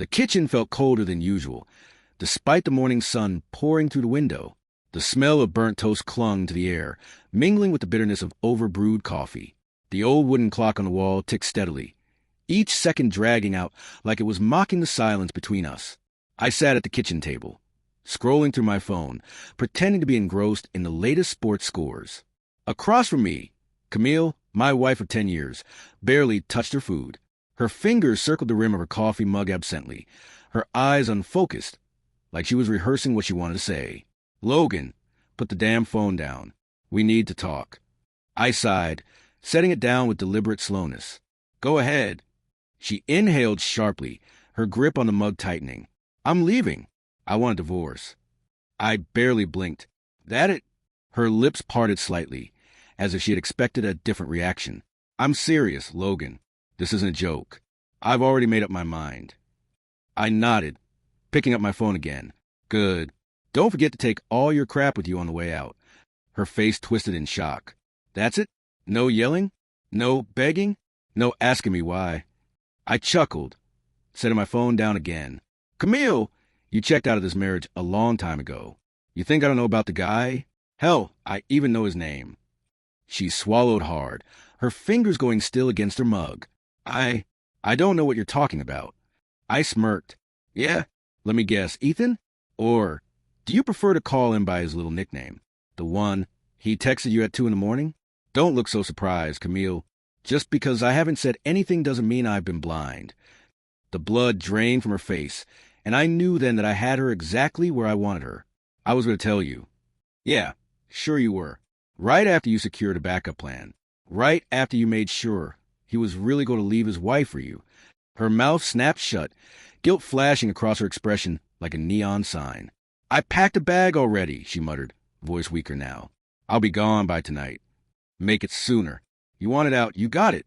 The kitchen felt colder than usual, despite the morning sun pouring through the window. The smell of burnt toast clung to the air, mingling with the bitterness of overbrewed coffee. The old wooden clock on the wall ticked steadily, each second dragging out like it was mocking the silence between us. I sat at the kitchen table, scrolling through my phone, pretending to be engrossed in the latest sports scores. Across from me, Camille, my wife of 10 years, barely touched her food. Her fingers circled the rim of her coffee mug absently, her eyes unfocused, like she was rehearsing what she wanted to say. "Logan, put the damn phone down. We need to talk." I sighed, setting it down with deliberate slowness. "Go ahead." She inhaled sharply, her grip on the mug tightening. "I'm leaving. I want a divorce." I barely blinked. "That it?" Her lips parted slightly, as if she had expected a different reaction. "I'm serious, Logan. This isn't a joke. I've already made up my mind." I nodded, picking up my phone again. "Good. Don't forget to take all your crap with you on the way out." Her face twisted in shock. "That's it? No yelling? No begging? No asking me why?" I chuckled, setting my phone down again. "Camille, you checked out of this marriage a long time ago. You think I don't know about the guy? Hell, I even know his name." She swallowed hard, her fingers going still against her mug. I don't know what you're talking about." I smirked. "Yeah? Let me guess, Ethan? Or do you prefer to call him by his little nickname? The one he texted you at 2 in the morning? Don't look so surprised, Camille. Just because I haven't said anything doesn't mean I've been blind." The blood drained from her face, and I knew then that I had her exactly where I wanted her. "I was going to tell you." "Yeah, sure you were. Right after you secured a backup plan. Right after you made sure he was really going to leave his wife for you." Her mouth snapped shut, guilt flashing across her expression like a neon sign. "I packed a bag already," she muttered, voice weaker now. "I'll be gone by tonight." "Make it sooner. You want it out, you got it."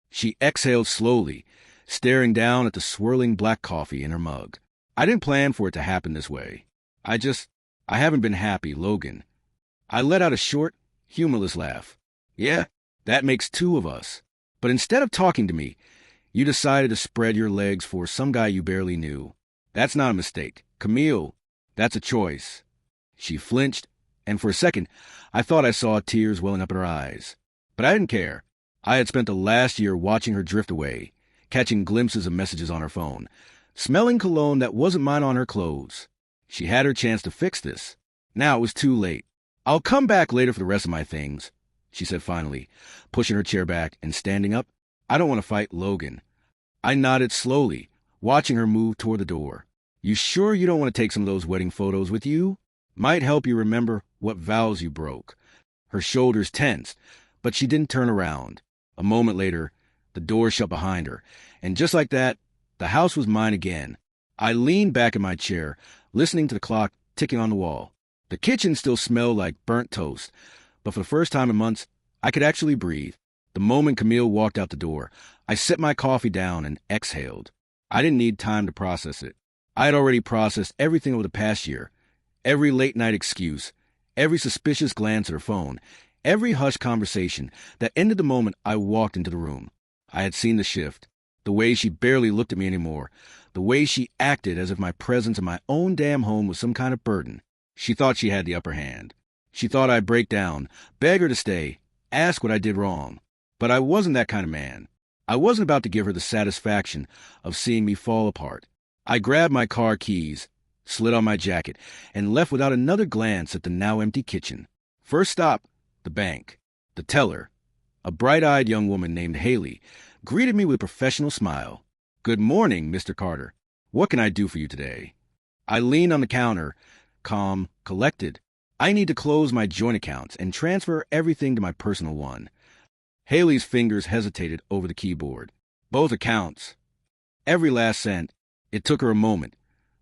She exhaled slowly, staring down at the swirling black coffee in her mug. "I didn't plan for it to happen this way. I haven't been happy, Logan." I let out a short, humorless laugh. "Yeah, that makes 2 of us. But instead of talking to me, you decided to spread your legs for some guy you barely knew. That's not a mistake. Camille, that's a choice." She flinched, and for a second, I thought I saw tears welling up in her eyes. But I didn't care. I had spent the last year watching her drift away, catching glimpses of messages on her phone, smelling cologne that wasn't mine on her clothes. She had her chance to fix this. Now it was too late. "I'll come back later for the rest of my things," she said finally, pushing her chair back and standing up. "I don't want to fight Logan." I nodded slowly, watching her move toward the door. "You sure you don't want to take some of those wedding photos with you? Might help you remember what vows you broke." Her shoulders tensed, but she didn't turn around. A moment later, the door shut behind her, and just like that, the house was mine again. I leaned back in my chair, listening to the clock ticking on the wall. The kitchen still smelled like burnt toast, but for the first time in months, I could actually breathe. The moment Camille walked out the door, I set my coffee down and exhaled. I didn't need time to process it. I had already processed everything over the past year. Every late-night excuse, every suspicious glance at her phone, every hushed conversation that ended the moment I walked into the room. I had seen the shift, the way she barely looked at me anymore, the way she acted as if my presence in my own damn home was some kind of burden. She thought she had the upper hand. She thought I'd break down, beg her to stay, ask what I did wrong. But I wasn't that kind of man. I wasn't about to give her the satisfaction of seeing me fall apart. I grabbed my car keys, slid on my jacket, and left without another glance at the now empty kitchen. First stop, the bank. The teller, a bright-eyed young woman named Haley, greeted me with a professional smile. "Good morning, Mr. Carter. What can I do for you today?" I leaned on the counter, calm, collected. "I need to close my joint accounts and transfer everything to my personal one." Haley's fingers hesitated over the keyboard. "Both accounts. Every last cent." It took her a moment,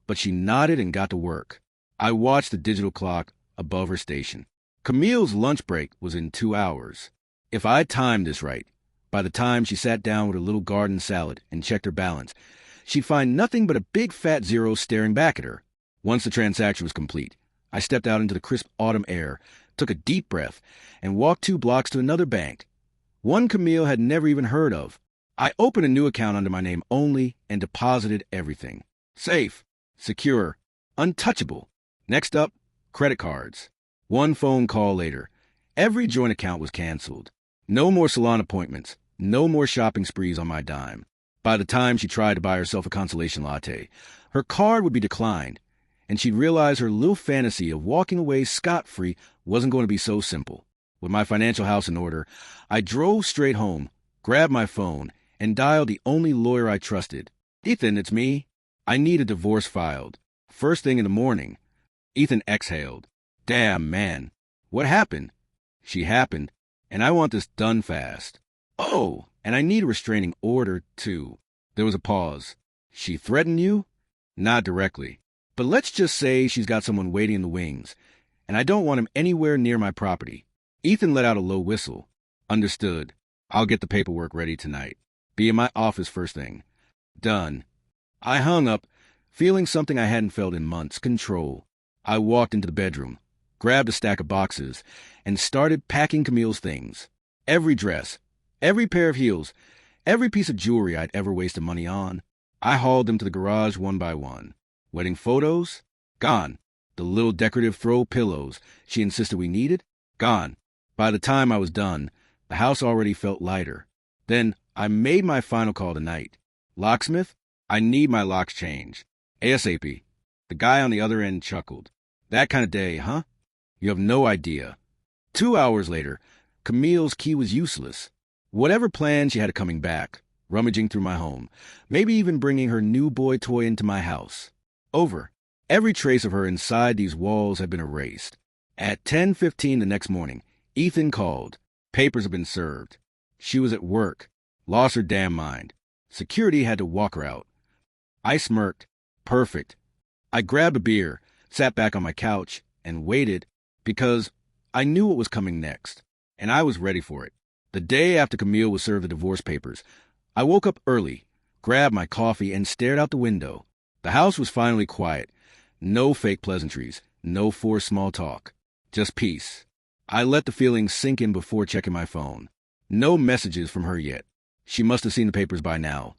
but she nodded and got to work. I watched the digital clock above her station. Camille's lunch break was in 2 hours. If I timed this right, by the time she sat down with her little garden salad and checked her balance, she'd find nothing but a big fat zero staring back at her. Once the transaction was complete, I stepped out into the crisp autumn air, took a deep breath, and walked 2 blocks to another bank. One Camille had never even heard of. I opened a new account under my name only and deposited everything. Safe, secure, untouchable. Next up, credit cards. One phone call later, every joint account was canceled. No more salon appointments, no more shopping sprees on my dime. By the time she tried to buy herself a consolation latte, her card would be declined, and she'd realize her little fantasy of walking away scot-free wasn't going to be so simple. With my financial house in order, I drove straight home, grabbed my phone, and dialed the only lawyer I trusted. Ethan, it's me. I need a divorce filed. First thing in the morning. Ethan exhaled. Damn, man. What happened? She happened, and I want this done fast. Oh, and I need a restraining order, too. There was a pause. She threatened you? Not directly. But let's just say she's got someone waiting in the wings, and I don't want him anywhere near my property. Ethan let out a low whistle. Understood. I'll get the paperwork ready tonight. Be in my office first thing. Done. I hung up, feeling something I hadn't felt in months, control. I walked into the bedroom, grabbed a stack of boxes, and started packing Camille's things. Every dress, every pair of heels, every piece of jewelry I'd ever wasted money on. I hauled them to the garage one by one. Wedding photos? Gone. The little decorative throw pillows she insisted we needed? Gone. By the time I was done, the house already felt lighter. Then I made my final call tonight. Locksmith, I need my locks changed. ASAP. The guy on the other end chuckled. That kind of day, huh? You have no idea. 2 hours later, Camille's key was useless. Whatever plan she had of coming back, rummaging through my home, maybe even bringing her new boy toy into my house. Over. Every trace of her inside these walls had been erased. At 10:15 the next morning, Ethan called. Papers had been served. She was at work. Lost her damn mind. Security had to walk her out. I smirked. Perfect. I grabbed a beer, sat back on my couch, and waited because I knew what was coming next, and I was ready for it. The day after Camille was served the divorce papers, I woke up early, grabbed my coffee, and stared out the window. The house was finally quiet. No fake pleasantries, no forced small talk. Just peace. I let the feeling sink in before checking my phone. No messages from her yet. She must have seen the papers by now.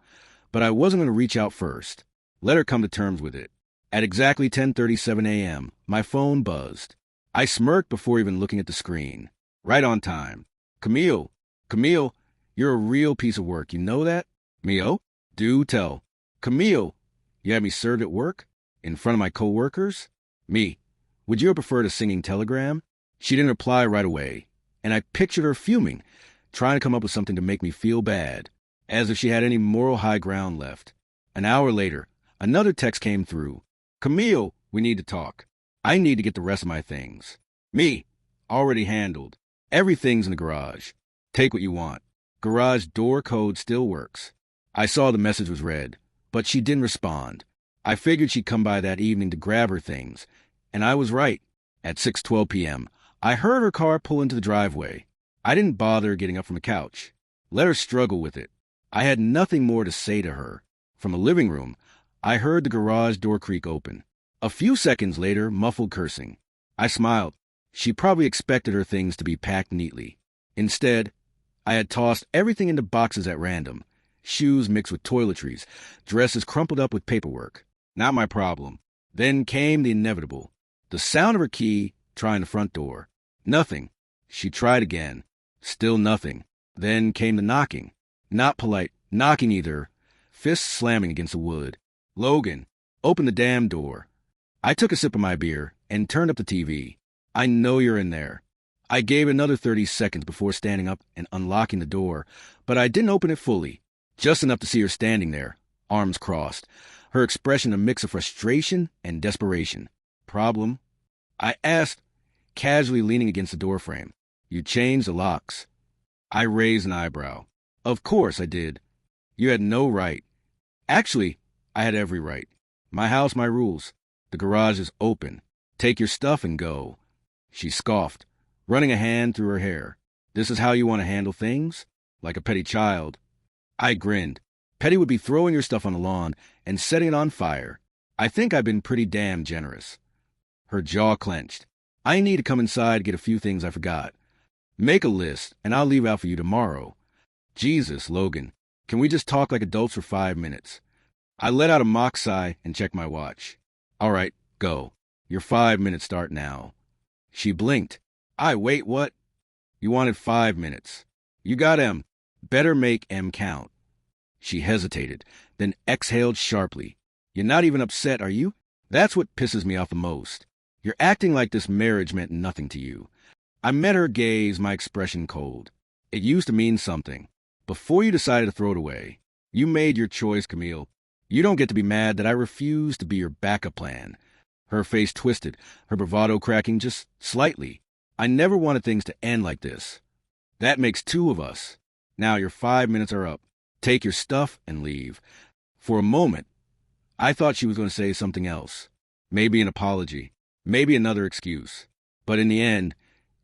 But I wasn't going to reach out first. Let her come to terms with it. At exactly 10:37 a.m., my phone buzzed. I smirked before even looking at the screen. Right on time. Camille, you're a real piece of work. You know that? Mio? Do tell. Camille, you had me served at work? In front of my co-workers? Me. Would you have preferred a singing telegram? She didn't reply right away, and I pictured her fuming, trying to come up with something to make me feel bad, as if she had any moral high ground left. An hour later, another text came through. Camille, we need to talk. I need to get the rest of my things. Me. Already handled. Everything's in the garage. Take what you want. Garage door code still works. I saw the message was read, but she didn't respond. I figured she'd come by that evening to grab her things, and I was right. At 6:12 p.m., I heard her car pull into the driveway. I didn't bother getting up from the couch. Let her struggle with it. I had nothing more to say to her. From the living room, I heard the garage door creak open. A few seconds later, muffled cursing. I smiled. She probably expected her things to be packed neatly. Instead, I had tossed everything into boxes at random. Shoes mixed with toiletries, dresses crumpled up with paperwork. Not my problem. Then came the inevitable. The sound of her key trying the front door. Nothing. She tried again. Still nothing. Then came the knocking. Not polite knocking either. Fists slamming against the wood. Logan, open the damn door. I took a sip of my beer and turned up the TV. I know you're in there. I gave another 30 seconds before standing up and unlocking the door, but I didn't open it fully. Just enough to see her standing there, arms crossed. Her expression a mix of frustration and desperation. Problem? I asked, casually leaning against the doorframe. You changed the locks. I raised an eyebrow. Of course I did. You had no right. Actually, I had every right. My house, my rules. The garage is open. Take your stuff and go. She scoffed, running a hand through her hair. This is how you want to handle things? Like a petty child. I grinned. Petty would be throwing your stuff on the lawn and setting it on fire. I think I've been pretty damn generous. Her jaw clenched. I need to come inside to get a few things I forgot. Make a list, and I'll leave out for you tomorrow. Jesus, Logan, can we just talk like adults for 5 minutes? I let out a mock sigh and checked my watch. All right, go. Your 5 minutes start now. She blinked. Wait, what? You wanted 5 minutes. You got M. Better make M count. She hesitated, then exhaled sharply. You're not even upset, are you? That's what pisses me off the most. You're acting like this marriage meant nothing to you. I met her gaze, my expression cold. It used to mean something. Before you decided to throw it away, you made your choice, Camille. You don't get to be mad that I refuse to be your backup plan. Her face twisted, her bravado cracking just slightly. I never wanted things to end like this. That makes two of us. Now your 5 minutes are up. Take your stuff and leave. For a moment, I thought she was going to say something else. Maybe an apology. Maybe another excuse. But in the end,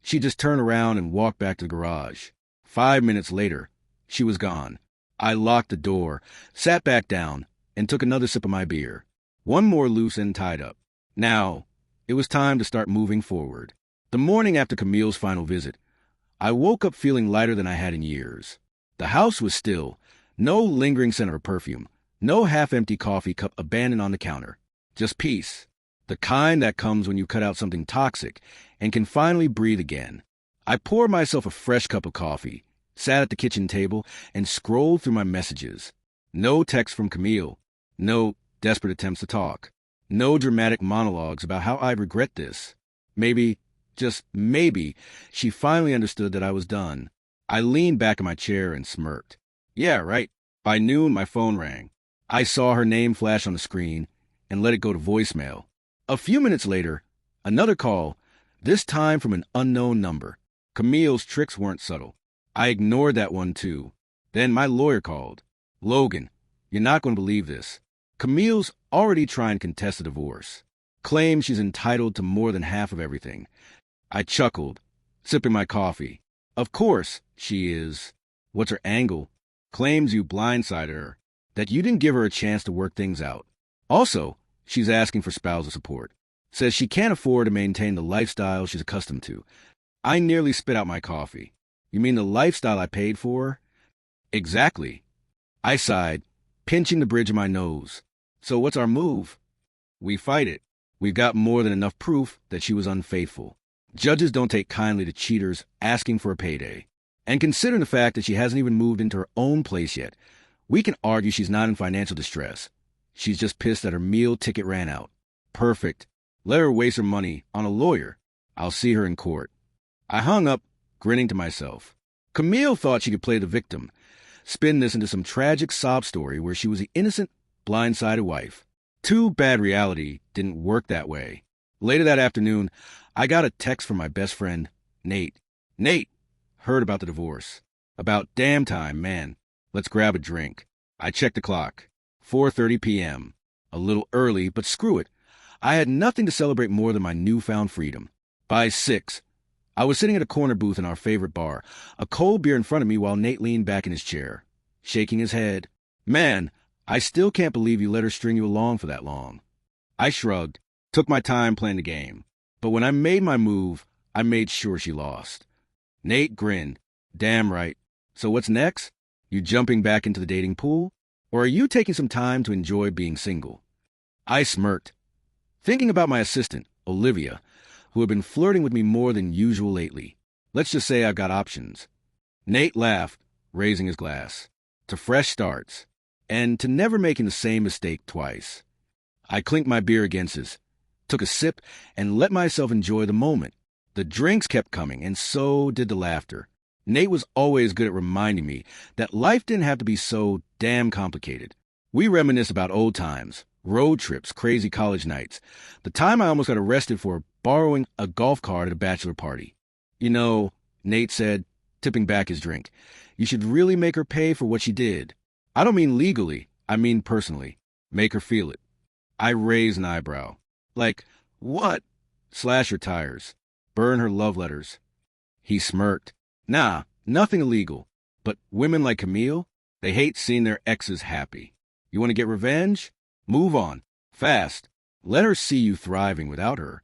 she just turned around and walked back to the garage. 5 minutes later, she was gone. I locked the door, sat back down, and took another sip of my beer. One more loose end tied up. Now, it was time to start moving forward. The morning after Camille's final visit, I woke up feeling lighter than I had in years. The house was still, no lingering scent of perfume, no half-empty coffee cup abandoned on the counter. Just peace. The kind that comes when you cut out something toxic and can finally breathe again. I poured myself a fresh cup of coffee, sat at the kitchen table, and scrolled through my messages. No text from Camille. No desperate attempts to talk. No dramatic monologues about how I regret this. Maybe, just maybe, she finally understood that I was done. I leaned back in my chair and smirked. Yeah, right. By noon, my phone rang. I saw her name flash on the screen and let it go to voicemail. A few minutes later, another call, this time from an unknown number. Camille's tricks weren't subtle. I ignored that one too. Then my lawyer called. Logan, you're not going to believe this. Camille's already trying to contest a divorce. Claims she's entitled to more than half of everything. I chuckled, sipping my coffee. Of course, she is. What's her angle? Claims you blindsided her, that you didn't give her a chance to work things out. Also, she's asking for spousal support. Says she can't afford to maintain the lifestyle she's accustomed to. I nearly spit out my coffee. You mean the lifestyle I paid for? Exactly. I sighed, pinching the bridge of my nose. So what's our move? We fight it. We've got more than enough proof that she was unfaithful. Judges don't take kindly to cheaters asking for a payday. And considering the fact that she hasn't even moved into her own place yet, we can argue she's not in financial distress. She's just pissed that her meal ticket ran out. Perfect. Let her waste her money on a lawyer. I'll see her in court. I hung up, grinning to myself. Camille thought she could play the victim, spin this into some tragic sob story where she was the innocent, blindsided wife. Too bad reality didn't work that way. Later that afternoon, I got a text from my best friend, Nate. Nate, heard about the divorce. About damn time, man. Let's grab a drink. I checked the clock. 4:30 p.m. A little early, but screw it. I had nothing to celebrate more than my newfound freedom. By 6, I was sitting at a corner booth in our favorite bar, a cold beer in front of me while Nate leaned back in his chair, shaking his head. Man, I still can't believe you let her string you along for that long. I shrugged, took my time playing the game. But when I made my move, I made sure she lost. Nate grinned. Damn right. So what's next? You jumping back into the dating pool? Or are you taking some time to enjoy being single? I smirked, thinking about my assistant, Olivia, who had been flirting with me more than usual lately. Let's just say I've got options. Nate laughed, raising his glass. To fresh starts, and to never making the same mistake twice. I clinked my beer against his, took a sip, and let myself enjoy the moment. The drinks kept coming, and so did the laughter. Nate was always good at reminding me that life didn't have to be so damn complicated. We reminisce about old times, road trips, crazy college nights, the time I almost got arrested for borrowing a golf cart at a bachelor party. You know, Nate said, tipping back his drink, you should really make her pay for what she did. I don't mean legally, I mean personally. Make her feel it. I raised an eyebrow. Like, what? Slash her tires. Burn her love letters. He smirked. Nah, nothing illegal. But women like Camille, they hate seeing their exes happy. You want to get revenge? Move on. Fast. Let her see you thriving without her.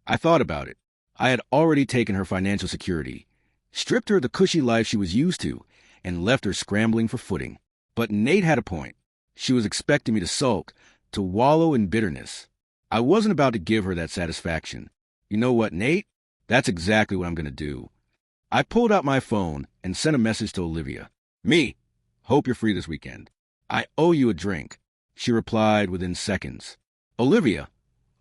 I thought about it. I had already taken her financial security, stripped her of the cushy life she was used to, and left her scrambling for footing. But Nate had a point. She was expecting me to sulk, to wallow in bitterness. I wasn't about to give her that satisfaction. You know what, Nate? That's exactly what I'm going to do. I pulled out my phone and sent a message to Olivia. Me. Hope you're free this weekend. I owe you a drink. She replied within seconds. Olivia.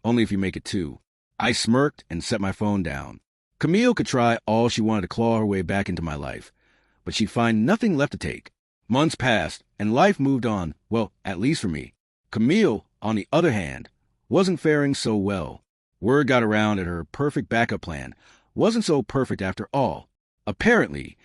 Only if you make it two. I smirked and set my phone down. Camille could try all she wanted to claw her way back into my life, but she'd find nothing left to take. Months passed, and life moved on, well, at least for me. Camille, on the other hand, wasn't faring so well. Word got around that her perfect backup plan wasn't so perfect after all. Apparently,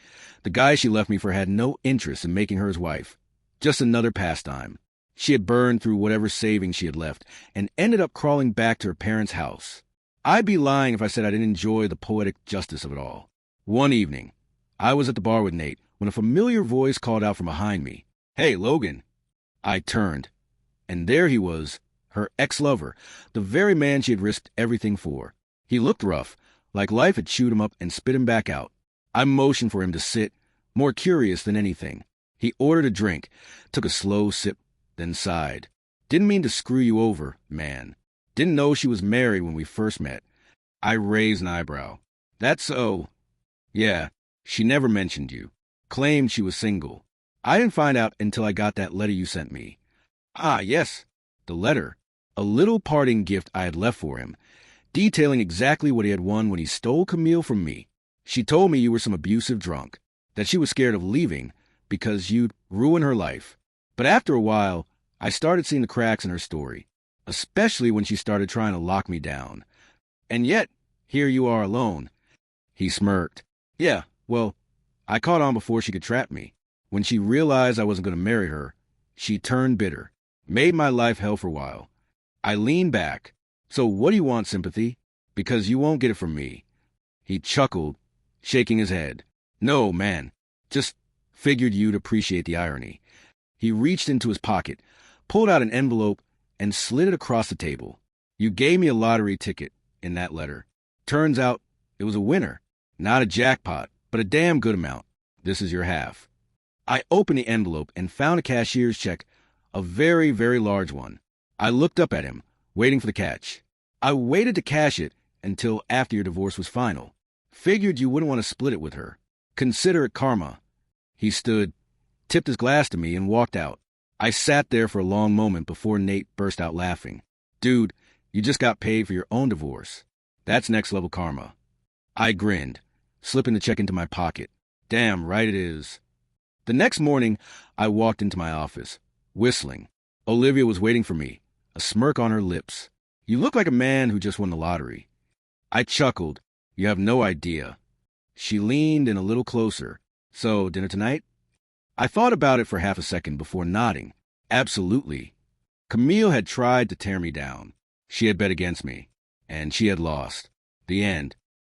the guy she left me for had no interest in making her his wife. Just another pastime. She had burned through whatever savings she had left and ended up crawling back to her parents' house. I'd be lying if I said I didn't enjoy the poetic justice of it all. One evening, I was at the bar with Nate when a familiar voice called out from behind me, "Hey, Logan." I turned, and there he was, her ex-lover, the very man she had risked everything for. He looked rough, like life had chewed him up and spit him back out. I motioned for him to sit, more curious than anything. He ordered a drink, took a slow sip, then sighed. Didn't mean to screw you over, man. Didn't know she was married when we first met. I raised an eyebrow. That's so. Yeah, she never mentioned you. Claimed she was single. I didn't find out until I got that letter you sent me. Ah, yes, the letter. A little parting gift I had left for him, detailing exactly what he had won when he stole Camille from me. She told me you were some abusive drunk, that she was scared of leaving because you'd ruin her life. But after a while, I started seeing the cracks in her story, especially when she started trying to lock me down. And yet, here you are alone. He smirked. Yeah, well, I caught on before she could trap me. When she realized I wasn't going to marry her, she turned bitter, made my life hell for a while. I leaned back. So what do you want, sympathy? Because you won't get it from me. He chuckled, shaking his head. No, man. Just figured you'd appreciate the irony. He reached into his pocket, pulled out an envelope, and slid it across the table. You gave me a lottery ticket in that letter. Turns out it was a winner. Not a jackpot, but a damn good amount. This is your half. I opened the envelope and found a cashier's check, a very, very large one. I looked up at him, waiting for the catch. I waited to cash it until after your divorce was final. Figured you wouldn't want to split it with her. Consider it karma. He stood, tipped his glass to me, and walked out. I sat there for a long moment before Nate burst out laughing. Dude, you just got paid for your own divorce. That's next level karma. I grinned, slipping the check into my pocket. Damn right it is. The next morning, I walked into my office, whistling. Olivia was waiting for me, a smirk on her lips. You look like a man who just won the lottery. I chuckled. You have no idea. She leaned in a little closer. So, dinner tonight? I thought about it for half a second before nodding. Absolutely. Camille had tried to tear me down. She had bet against me, and she had lost. The end.